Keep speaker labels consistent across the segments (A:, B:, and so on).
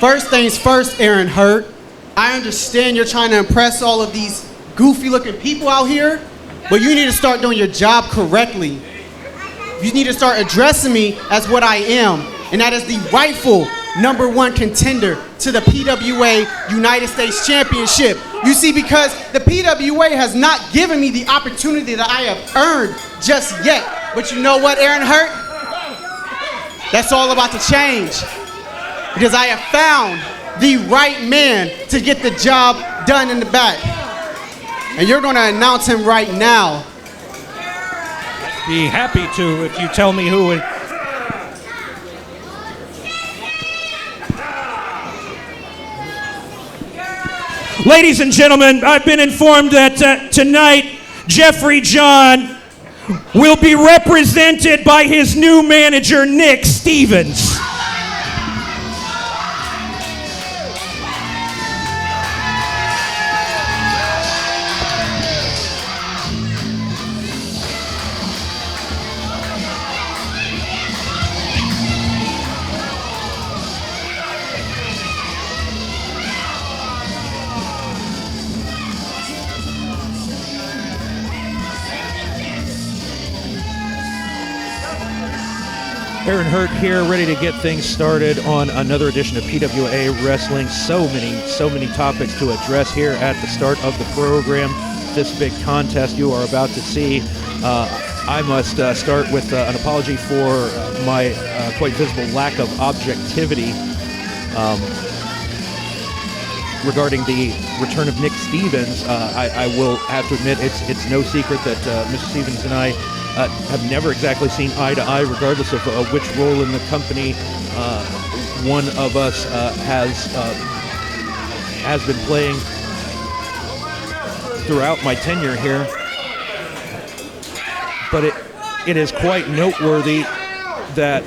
A: First things first, Aaron Hurt. I understand you're trying to impress all of these goofy-looking people out here, but you need to start doing your job correctly. You need to start addressing me as what I am, and that is the rightful #1 contender to the PWA United States Championship. You see, because the PWA has not given me the opportunity that I have earned just yet. But you know what, Aaron Hurt? That's all about to change, because I have found the right man to get the job done in the back. And you're going to announce him right now.
B: Be happy to if you tell me who it. Ladies and gentlemen, I've been informed that tonight Jeffrey John will be represented by his new manager, Nick Stevens. Aaron Hurt here, ready to get things started on another edition of PWA Wrestling. So many topics to address here at the start of the program. This big contest you are about to see. I must start with an apology for my quite visible lack of objectivity regarding the return of Nick Stevens. I will have to admit it's no secret that Mr. Stevens and I have never exactly seen eye to eye, regardless of which role in the company one of us has been playing throughout my tenure here. But it is quite noteworthy that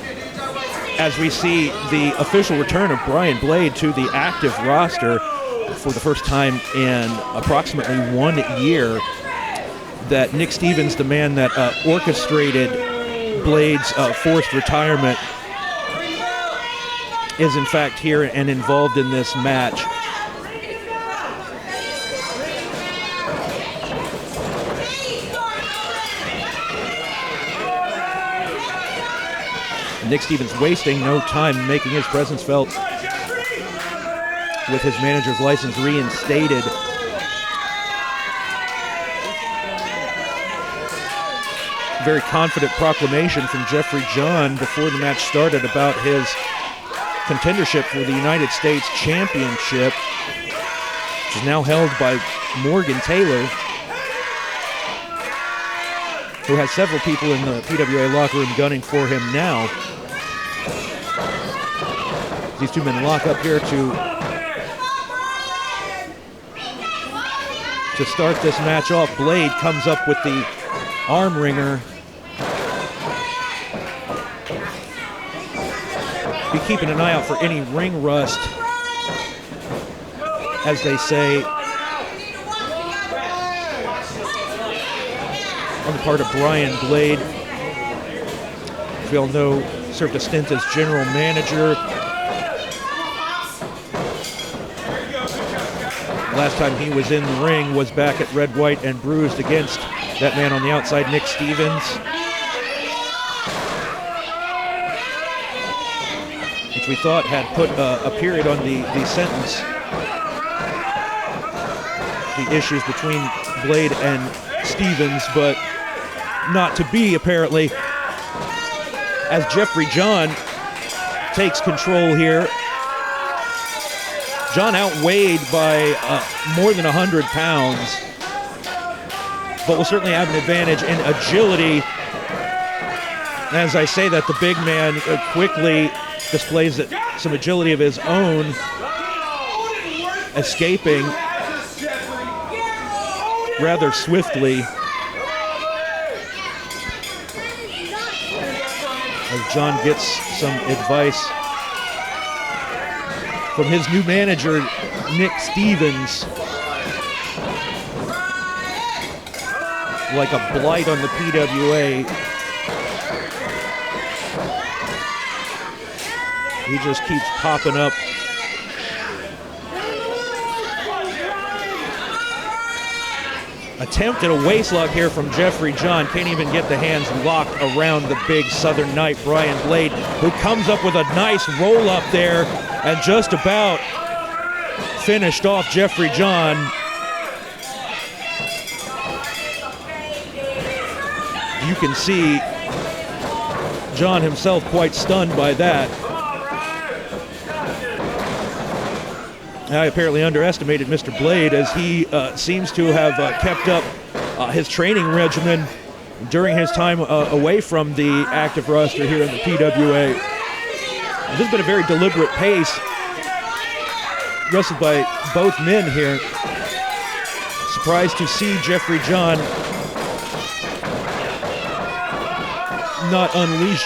B: as we see the official return of Brian Blade to the active roster for the first time in approximately 1 year, that Nick Stevens, the man that orchestrated Blade's forced retirement, is in fact here and involved in this match. Nick Stevens wasting no time making his presence felt with his manager's license reinstated. Very confident proclamation from Jeffrey John before the match started about his contendership for the United States Championship, which is now held by Morgan Taylor, who has several people in the PWA locker room gunning for him now. These two men lock up here to start this match off. Blade comes up with the arm wringer. Be keeping an eye out for any ring rust, as they say, on the part of Brian Blade. As we all know, served a stint as general manager. Last time he was in the ring was back at Red, White, and Bruised against that man on the outside, Nick Stevens, which we thought had put a period on the sentence, the issues between Blade and Stevens, but not to be, apparently, as Jeffrey John takes control here. John outweighed by more than 100 pounds, but will certainly have an advantage in agility. As I say that, the big man quickly displays some agility of his own, escaping rather swiftly as John gets some advice from his new manager, Nick Stevens. Like a blight on the PWA. He just keeps popping up Attempt at a waistlock here from Jeffrey John. Can't even get the hands locked around the big Southern Knight, Brian Blade, who comes up with a nice roll up there and just about finished off Jeffrey John. You can see John himself quite stunned by that. I apparently underestimated Mr. Blade, as he seems to have kept up his training regimen during his time away from the active roster here in the PWA. This has been a very deliberate pace, wrestled by both men here. Surprised to see Jeffrey John not unleash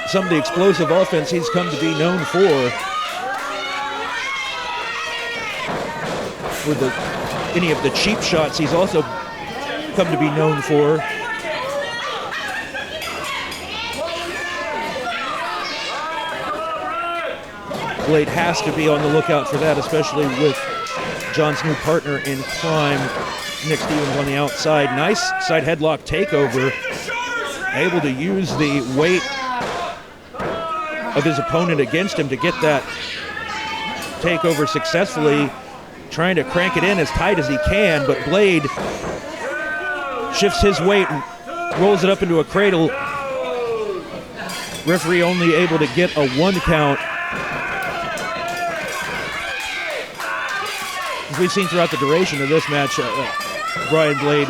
B: some of the explosive offense he's come to be known for. With any of the cheap shots he's also come to be known for. Blade has to be on the lookout for that, especially with John's new partner in crime, Nick Stevens, on the outside. Nice side headlock takeover. Able to use the weight of his opponent against him to get that takeover successfully. Trying to crank it in as tight as he can, but Blade shifts his weight and rolls it up into a cradle. Referee only able to get a 1 count. As we've seen throughout the duration of this match, Brian Blade,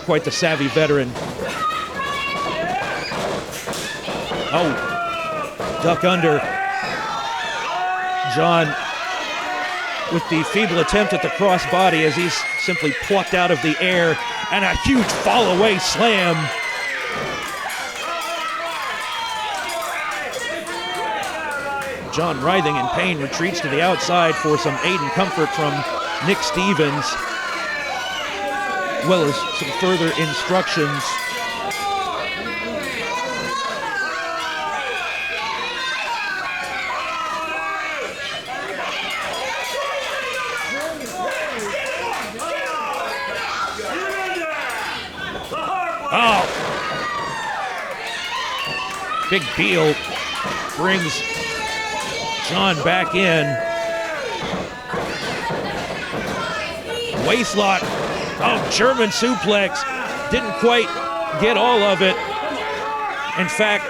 B: quite the savvy veteran. Oh, duck under. John with the feeble attempt at the crossbody as he's simply plucked out of the air, and a huge fall-away slam. John, writhing in pain, retreats to the outside for some aid and comfort from Nick Stevens, as well as some further instructions. Oh! Big Beal brings John back in. Waistlock. Oh, German suplex. Didn't quite get all of it. In fact,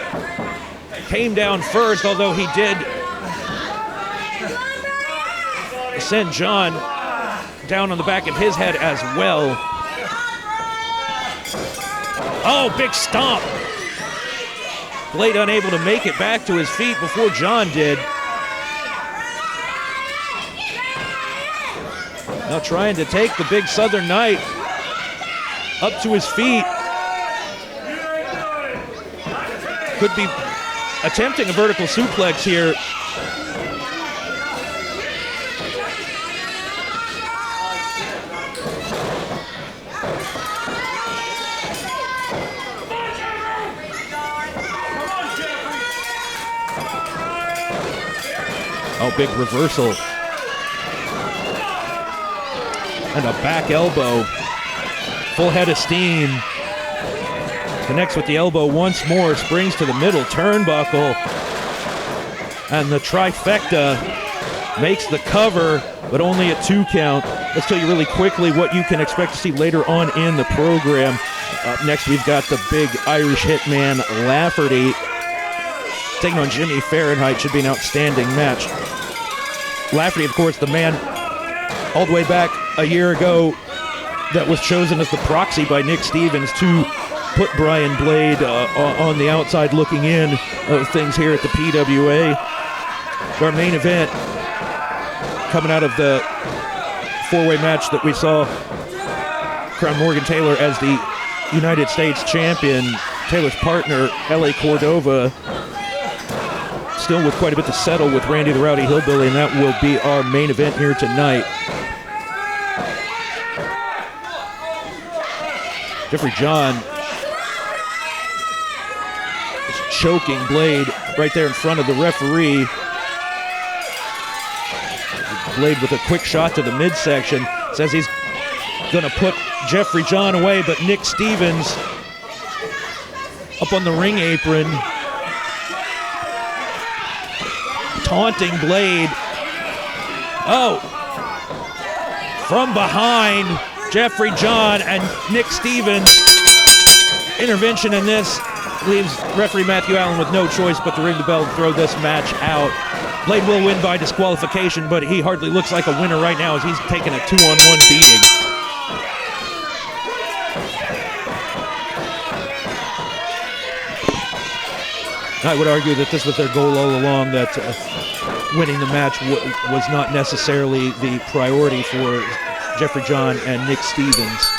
B: came down first, although he did send John down on the back of his head as well. Oh, big stomp. Blade unable to make it back to his feet before John did. Now trying to take the big Southern Knight up to his feet. Could be attempting a vertical suplex here. Oh, big reversal. And a back elbow. Full head of steam. Connects with the elbow once more. Springs to the middle turnbuckle. And the trifecta makes the cover, but only a 2 count. Let's tell you really quickly what you can expect to see later on in the program. Up next, we've got the big Irish hitman, Lafferty, taking on Jimmy Fahrenheit. Should be an outstanding match. Lafferty, of course, the man all the way back a year ago that was chosen as the proxy by Nick Stevens to put Brian Blade on the outside looking in of things here at the PWA. Our main event, coming out of the 4-way match that we saw crown Morgan Taylor as the United States champion. Taylor's partner, L.A. Cordova, still with quite a bit to settle with Randy the Rowdy Hillbilly, and that will be our main event here tonight. Jeffrey John is choking Blade right there in front of the referee. Blade with a quick shot to the midsection. Says he's going to put Jeffrey John away, but Nick Stevens up on the ring apron, taunting Blade. Oh, from behind, Jeffrey John and Nick Stevens. Intervention in this leaves referee Matthew Allen with no choice but to ring the bell and throw this match out. Blade will win by disqualification, but he hardly looks like a winner right now as he's taking a 2-on-1 beating. I would argue that this was their goal all along, that winning the match was not necessarily the priority for Jeffrey John and Nick Stevens.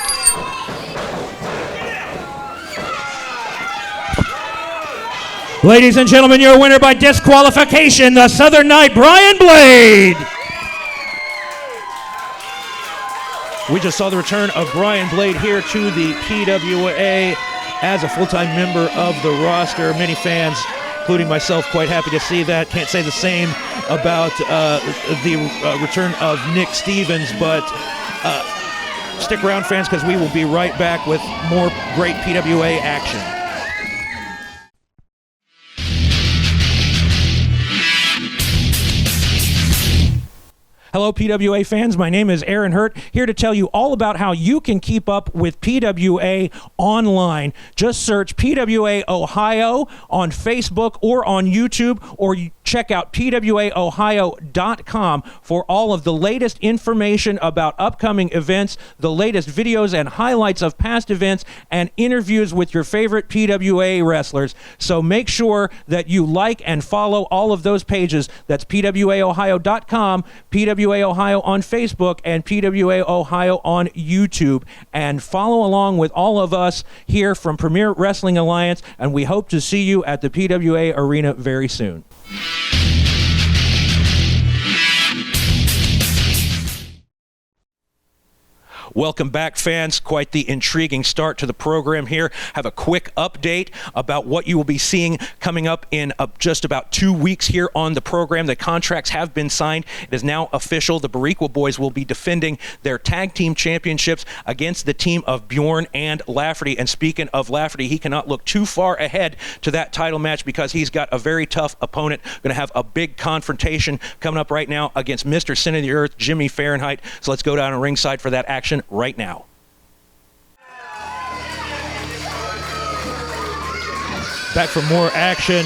C: Ladies and gentlemen, your winner by disqualification, the Southern Knight, Brian Blade.
B: We just saw the return of Brian Blade here to the PWA as a full-time member of the roster. Many fans, including myself, quite happy to see that. Can't say the same about the return of Nick Stevens, but stick around, fans, because we will be right back with more great PWA action.
C: Hello, PWA fans. My name is Aaron Hurt, here to tell you all about how you can keep up with PWA online. Just search PWA Ohio on Facebook or on YouTube, or check out PWAOhio.com for all of the latest information about upcoming events, the latest videos and highlights of past events, and interviews with your favorite PWA wrestlers. So make sure that you like and follow all of those pages. That's PWAOhio.com, PWA Ohio on Facebook, and PWA Ohio on YouTube. And follow along with all of us here from Premier Wrestling Alliance, and we hope to see you at the PWA Arena very soon.
B: Welcome back, fans. Quite the intriguing start to the program here. Have a quick update about what you will be seeing coming up in just about 2 weeks here on the program. The contracts have been signed. It is now official. The Boricua boys will be defending their tag team championships against the team of Bjorn and Lafferty. And speaking of Lafferty, he cannot look too far ahead to that title match because he's got a very tough opponent. Going to have a big confrontation coming up right now against Mr. Sin of the Earth, Jimmy Fahrenheit. So let's go down to ringside for that action right now.
C: Back for more action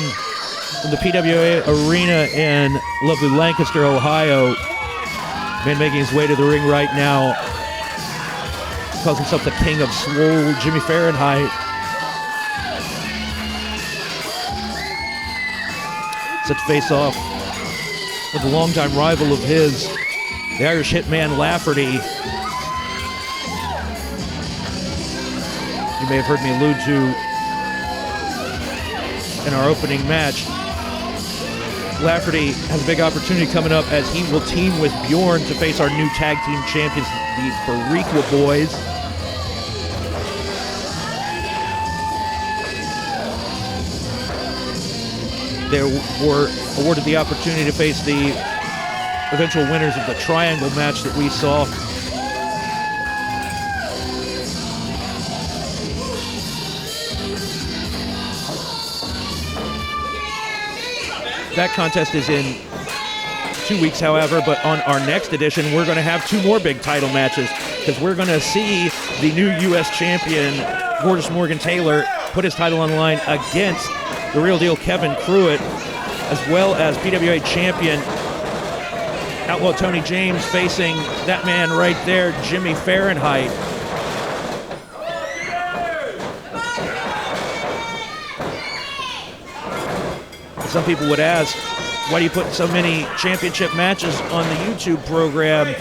C: in the PWA Arena in lovely Lancaster, Ohio. Man making his way to the ring right now. Calls himself the King of Swole, Jimmy Fahrenheit. Set to face off with a longtime rival of his, the Irish Hitman Lafferty. You may have heard me allude to in our opening match. Lafferty has a big opportunity coming up as he will team with Bjorn to face our new tag team champions, the Boricua boys. They were awarded the opportunity to face the eventual winners of the triangle match that we saw. That contest is in 2 weeks, however, but on our next edition, we're going to have 2 more big title matches because we're going to see the new U.S. champion, Gorgeous Morgan Taylor, put his title on the line against the real deal Kevin Pruitt, as well as PWA champion Outlaw Tony James facing that man right there, Jimmy Fahrenheit. Some people would ask, why do you put so many championship matches on the YouTube program?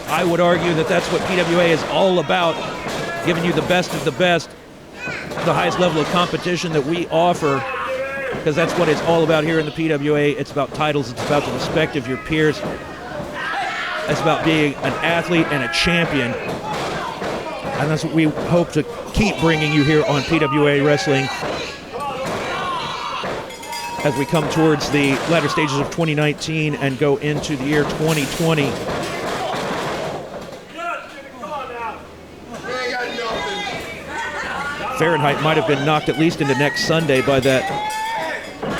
C: I would argue that that's what PWA is all about, giving you the best of the best, the highest level of competition that we offer, because that's what it's all about here in the PWA. It's about titles. It's about the respect of your peers. It's about being an athlete and a champion. And that's what we hope to keep bringing you here on PWA Wrestling,
B: as we come towards the latter stages of 2019 and go into the year 2020. Fahrenheit might have been knocked at least into next Sunday by that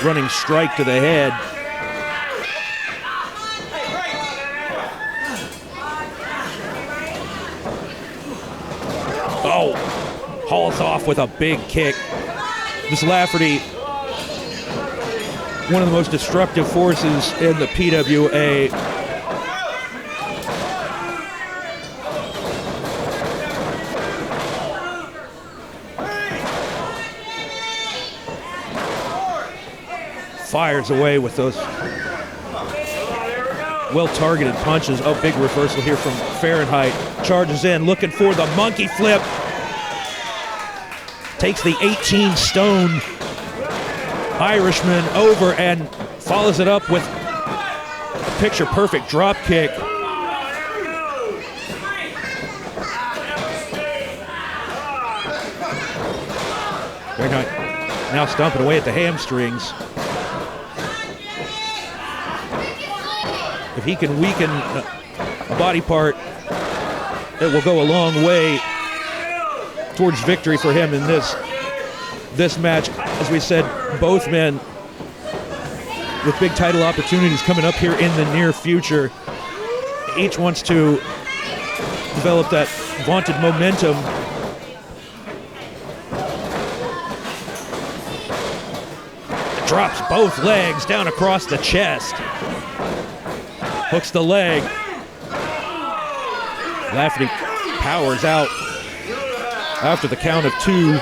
B: running strike to the head. Oh, hauls off with a big kick. This Lafferty, one of the most destructive forces in the PWA. Fires away with those well-targeted punches. Oh, big reversal here from Fahrenheit. Charges in, looking for the monkey flip. Takes the 18-stone Irishman over and follows it up with a picture-perfect drop kick. Fahrenheit now stomping away at the hamstrings. If he can weaken a body part, it will go a long way towards victory for him in this match. As we said, both men with big title opportunities coming up here in the near future. Each wants to develop that vaunted momentum. Drops both legs down across the chest. Hooks the leg. Lafferty powers out after the count of 2.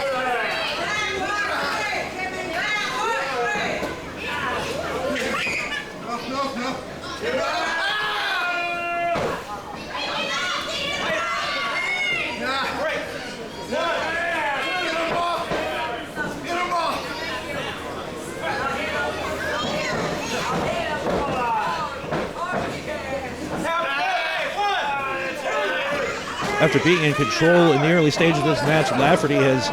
B: After being in control in the early stages of this match, Lafferty has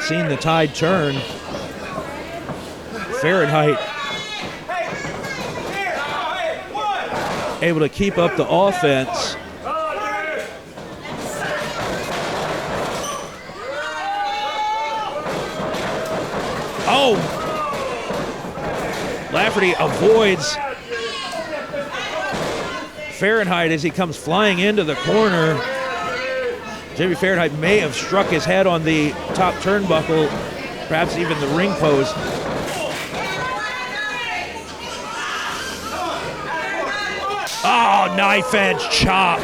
B: seen the tide turn. Fahrenheit able to keep up the offense. Oh! Lafferty avoids Fahrenheit as he comes flying into the corner. Jimmy Fahrenheit may have struck his head on the top turnbuckle, perhaps even the ring post. Oh, knife edge chop.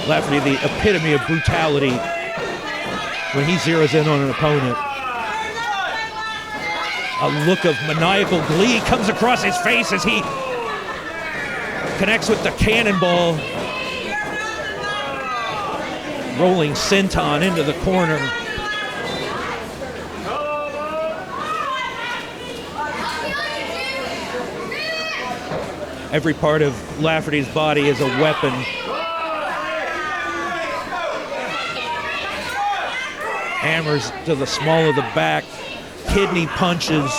B: Lafferty, the epitome of brutality when he zeroes in on an opponent. A look of maniacal glee comes across his face as he connects with the cannonball. Rolling senton into the corner. Every part of Lafferty's body is a weapon. Hammers to the small of the back, kidney punches.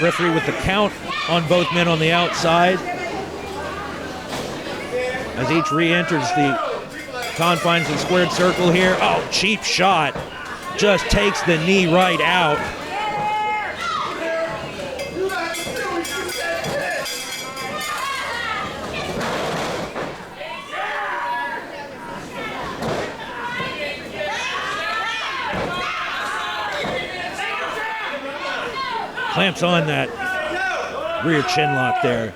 B: Referee with the count on both men on the outside. As each re-enters the confines of the squared circle here. Oh, cheap shot. Just takes the knee right out. Clamps on that rear chin lock there.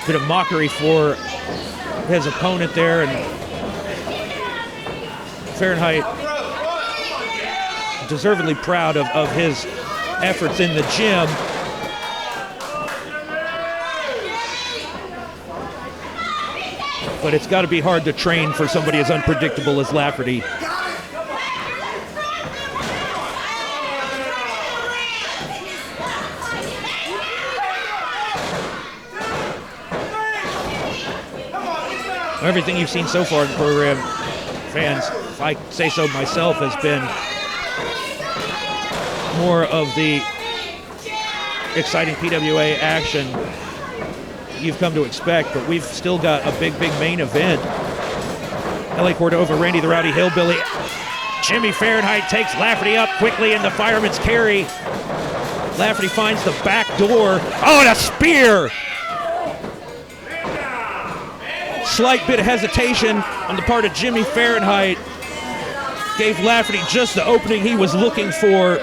B: Bit of mockery for his opponent there, and Fahrenheit deservedly proud of his efforts in the gym. but it's got to be hard to train for somebody as unpredictable as Lafferty. Everything you've seen so far in the program, fans, if I say so myself, has been more of the exciting PWA action you've come to expect, but we've still got a big main event. LA Cordova, Randy the Rowdy Hillbilly. Jimmy Fahrenheit takes Lafferty up quickly in the fireman's carry. Lafferty finds the back door. Oh, and a spear! Slight bit of hesitation on the part of Jimmy Fahrenheit gave Lafferty just the opening he was looking for.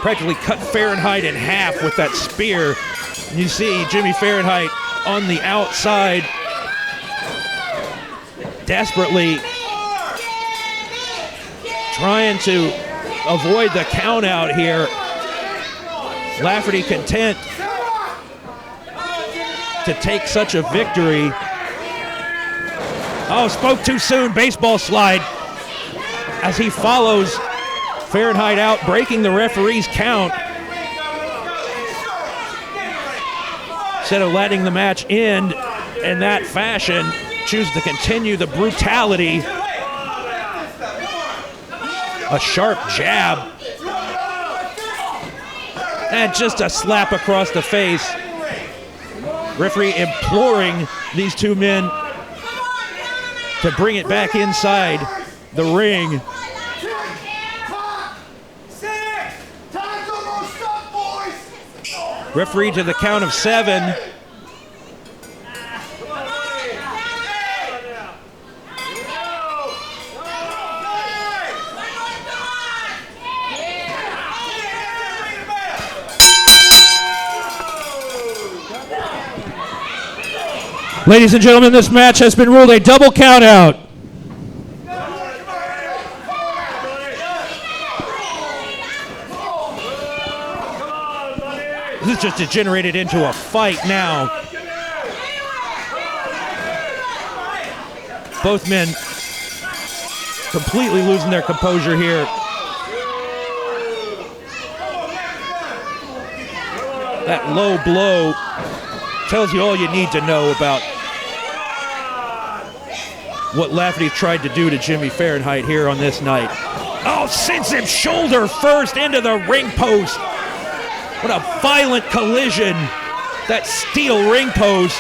B: Practically cut Fahrenheit in half with that spear. You see Jimmy Fahrenheit on the outside, desperately trying to avoid the count out here. Lafferty content to take such a victory. Oh, spoke too soon, baseball slide as he follows Fahrenheit out, breaking the referee's count. Instead of letting the match end in that fashion, chooses to continue the brutality. A sharp jab. And just a slap across the face. Referee imploring these two men to bring it back inside the ring. Referee to the count of 7.
C: Ladies and gentlemen, this match has been ruled a double count out.
B: This just degenerated into a fight now. Both men completely losing their composure here. That low blow tells you all you need to know about what Lafferty tried to do to Jimmy Fahrenheit here on this night. Oh, sends him shoulder first into the ring post. What a violent collision. That steel ring post.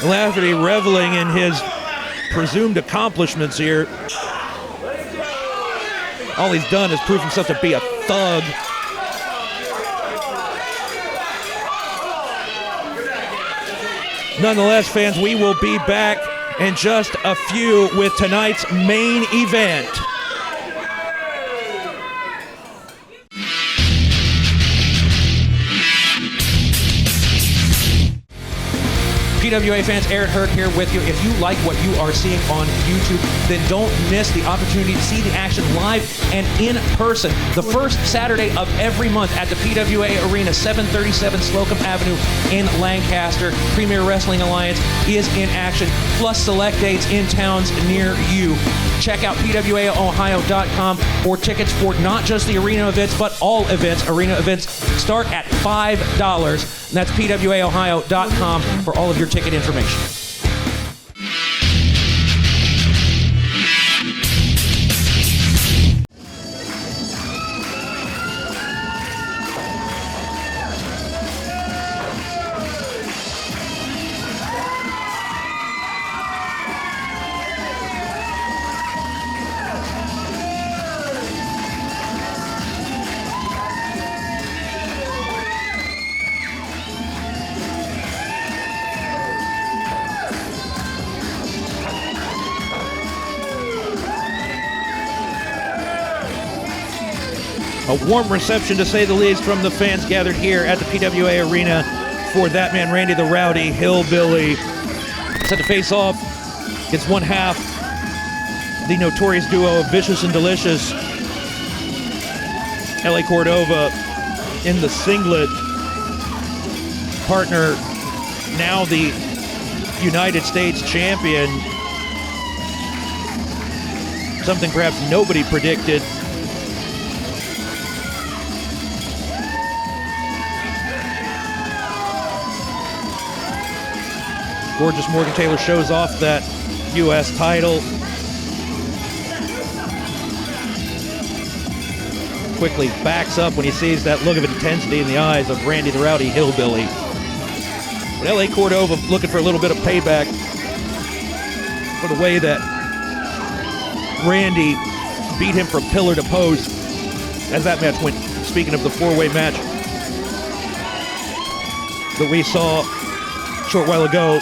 B: Lafferty reveling in his presumed accomplishments here. All he's done is prove himself to be a thug. Nonetheless, fans, we will be back in just a few with tonight's main event.
C: PWA fans, Aaron Hurd here with you. If you like what you are seeing on YouTube, then don't miss the opportunity to see the action live and in person the first Saturday of every month at the PWA Arena, 737 Slocum Avenue in Lancaster. Premier Wrestling Alliance is in action, plus select dates in towns near you. Check out PWAOhio.com for tickets for not just the arena events, but all events. Arena events start at $5. And that's PWAOhio.com for all of your ticket information.
B: A warm reception, to say the least, from the fans gathered here at the PWA Arena for that man, Randy the Rowdy Hillbilly. Set to face off against one half, the notorious duo of Vicious and Delicious, LA Cordova in the singlet. Partner, now the United States champion. Something perhaps nobody predicted. Gorgeous Morgan Taylor shows off that U.S. title. Quickly backs up when he sees that look of intensity in the eyes of Randy the Rowdy Hillbilly. But L.A. Cordova looking for a little bit of payback for the way that Randy beat him from pillar to post as that match went. Speaking of the four-way match that we saw a short while ago,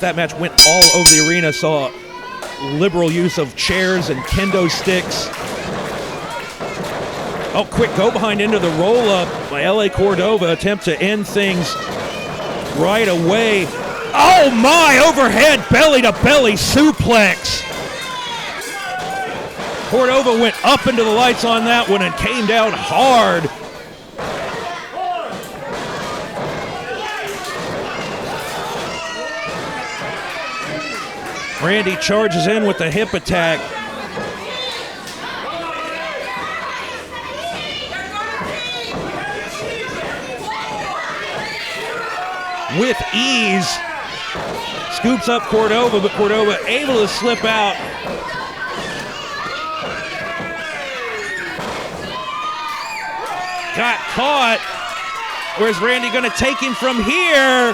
B: that match went all over the arena, saw liberal use of chairs and kendo sticks. Oh, quick go behind into the roll-up by L.A. Cordova, attempt to end things right away. Oh my, overhead belly-to-belly suplex. Cordova went up into the lights on that one and came down hard. Randy charges in with the hip attack. With ease, scoops up Cordova, but Cordova able to slip out. Got caught. Where's Randy going to take him from here?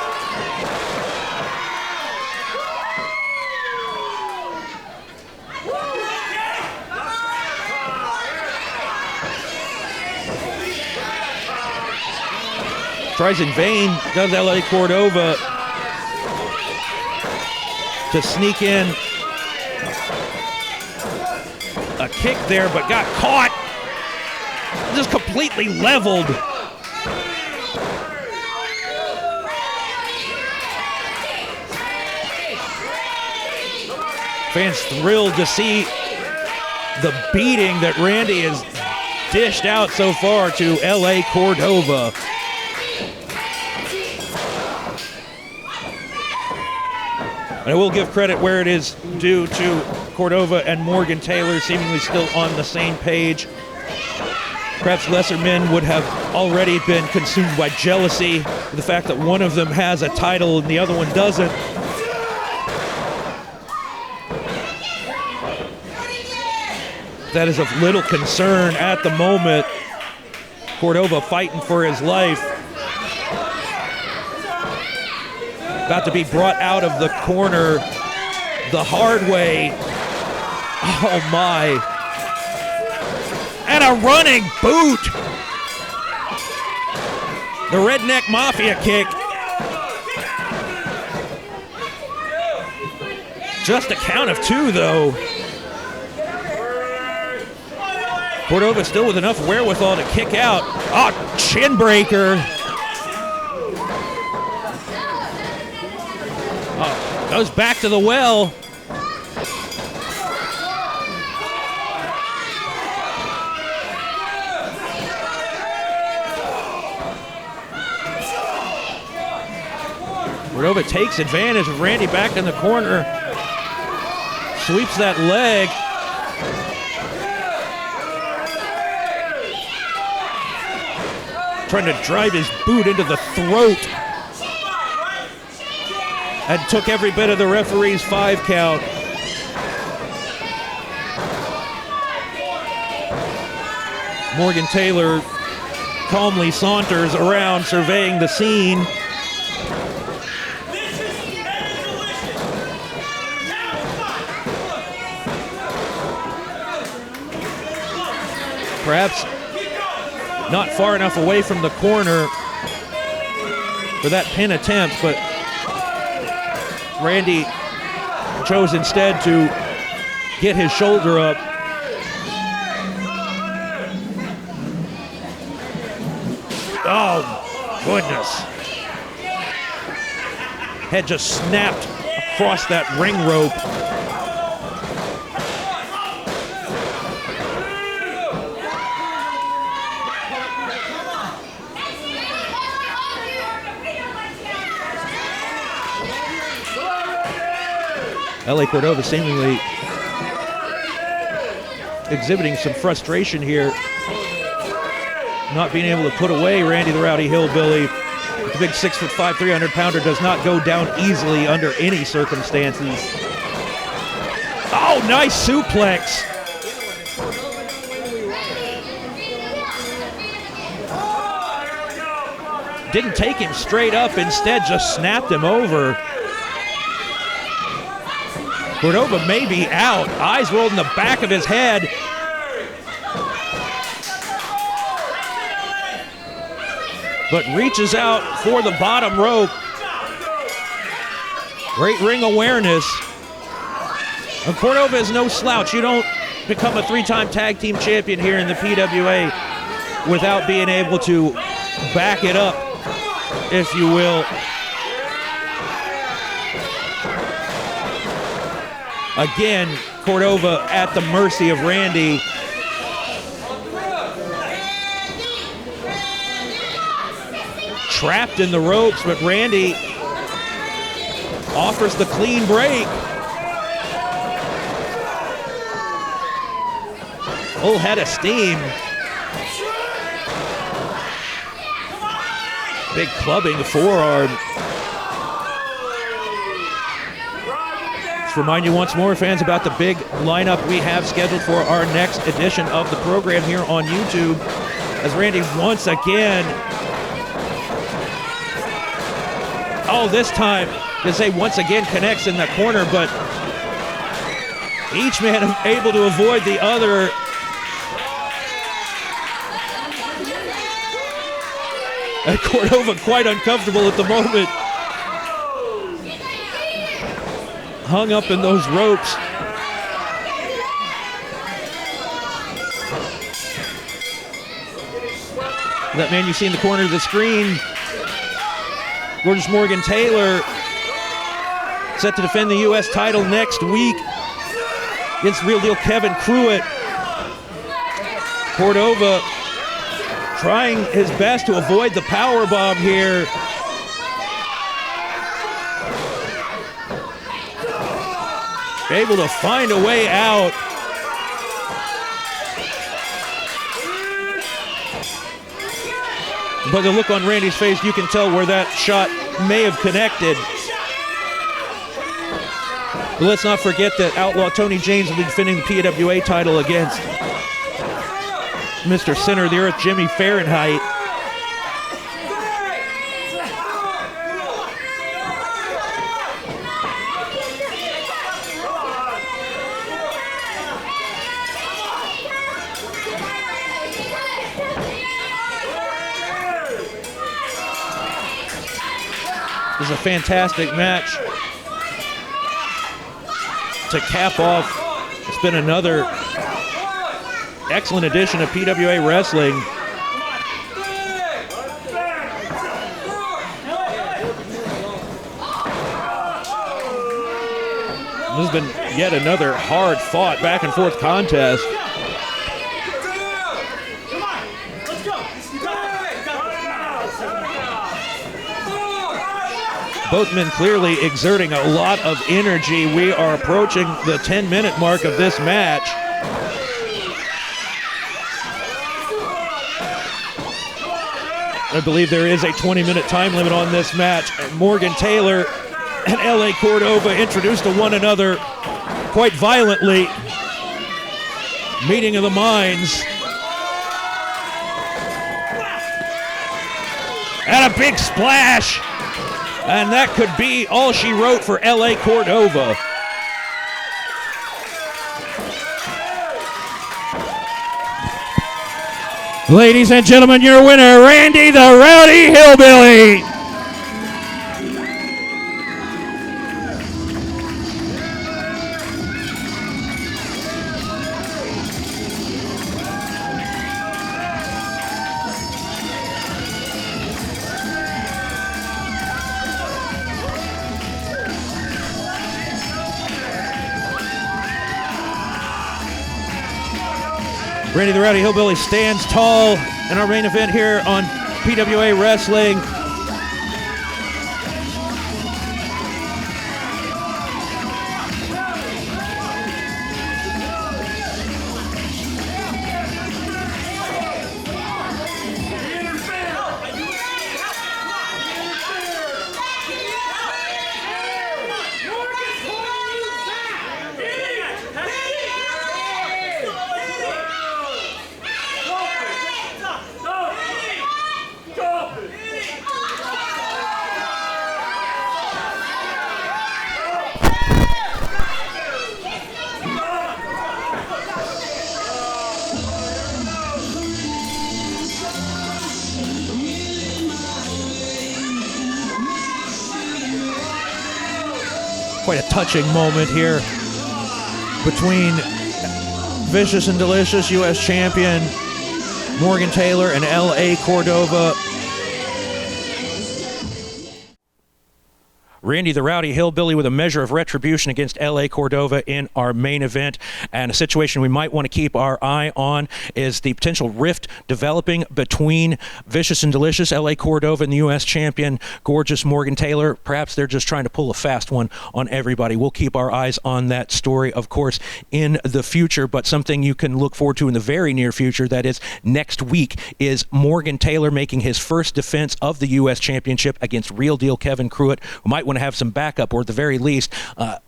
B: Tries in vain, does L.A. Cordova to sneak in a kick there, but got caught. Just completely leveled. Fans thrilled to see the beating that Randy has dished out so far to L.A. Cordova. And I will give credit where it is due to Cordova and Morgan Taylor seemingly still on the same page. Perhaps lesser men would have already been consumed by jealousy, the fact that one of them has a title and the other one doesn't. That is of little concern at the moment. Cordova fighting for his life. About to be brought out of the corner the hard way. Oh my. And a running boot. The Redneck Mafia kick. Just a count of two though. Cordova still with enough wherewithal to kick out. Oh, chin breaker. Goes back to the well. Cordova takes advantage of Randy back in the corner. Sweeps that leg. Trying to drive his boot into the throat. And took every bit of the referee's 5 count. Morgan Taylor calmly saunters around surveying the scene. Perhaps not far enough away from the corner for that pin attempt, but Randy chose instead to get his shoulder up. Oh, goodness. Head just snapped across that ring rope. L.A. Cordova seemingly exhibiting some frustration here, not being able to put away Randy the Rowdy Hillbilly. The big 6'5", 300-pounder does not go down easily under any circumstances. Oh, nice suplex. Didn't take him straight up, instead just snapped him over. Cordova may be out, eyes rolled in the back of his head. But reaches out for the bottom rope. Great ring awareness. And Cordova is no slouch. You don't become a 3-time tag team champion here in the PWA without being able to back it up, if you will. Again, Cordova at the mercy of Randy. Trapped in the ropes, but Randy offers the clean break. Full head of steam. Big clubbing forearm. Let's remind you once more, fans, about the big lineup we have scheduled for our next edition of the program here on YouTube, as Randy once again, this time, to say once again, connects in the corner, but each man able to avoid the other. And Cordova quite uncomfortable at the moment. Hung up in those ropes. That man you see in the corner of the screen, Gorgeous Morgan Taylor, set to defend the U.S. title next week against Real Deal Kevin Pruitt. Cordova trying his best to avoid the powerbomb here. Able to find a way out. But the look on Randy's face, you can tell where that shot may have connected. But let's not forget that Outlaw Tony James will be defending the PWA title against Mr. Center of the Earth, Jimmy Fahrenheit. This is a fantastic match to cap off. It's been another excellent edition of PWA Wrestling. This has been yet another hard-fought back-and-forth contest. Both men clearly exerting a lot of energy. We are approaching the 10-minute mark of this match. I believe there is a 20-minute time limit on this match. Morgan Taylor and L.A. Cordova introduced to one another quite violently. Meeting of the minds. And a big splash. And that could be all she wrote for L.A. Cordova. Ladies and gentlemen, your winner, Randy the Rowdy Hillbilly. Randy the Rowdy Hillbilly stands tall in our main event here on PWA Wrestling.
C: quite a touching moment here between Vicious and Delicious U.S. champion Morgan Taylor and L.A. Cordova. Randy the Rowdy Hillbilly with a measure of retribution against L.A. Cordova in our main event. And a situation we might want to keep our eye on is the potential rift developing between Vicious and Delicious, L.A. Cordova, and the U.S. champion, Gorgeous Morgan Taylor. Perhaps they're just trying to pull a fast one on everybody. We'll keep our eyes on that story, of course, in the future. But something you can look forward to in the very near future, that is next week, is Morgan Taylor making his first defense of the U.S. championship against Real Deal Kevin Cruitt, who might want to have some backup, or at the very least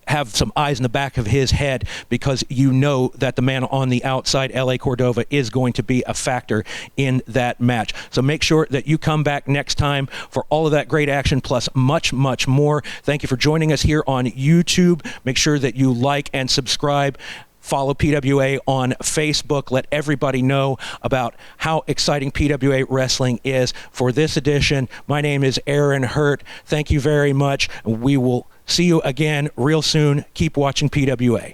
C: have some eyes in the back of his head, because you know that the man on the outside, L.A. Cordova, is going to be a factor in that match. So make sure that you come back next time for all of that great action, plus much, much more. Thank you for joining us here on YouTube. Make sure that you like and subscribe. Follow PWA on Facebook. Let everybody know about how exciting PWA Wrestling is. For this edition, my name is Aaron Hurt. Thank you very much. We will see you again real soon. Keep watching PWA.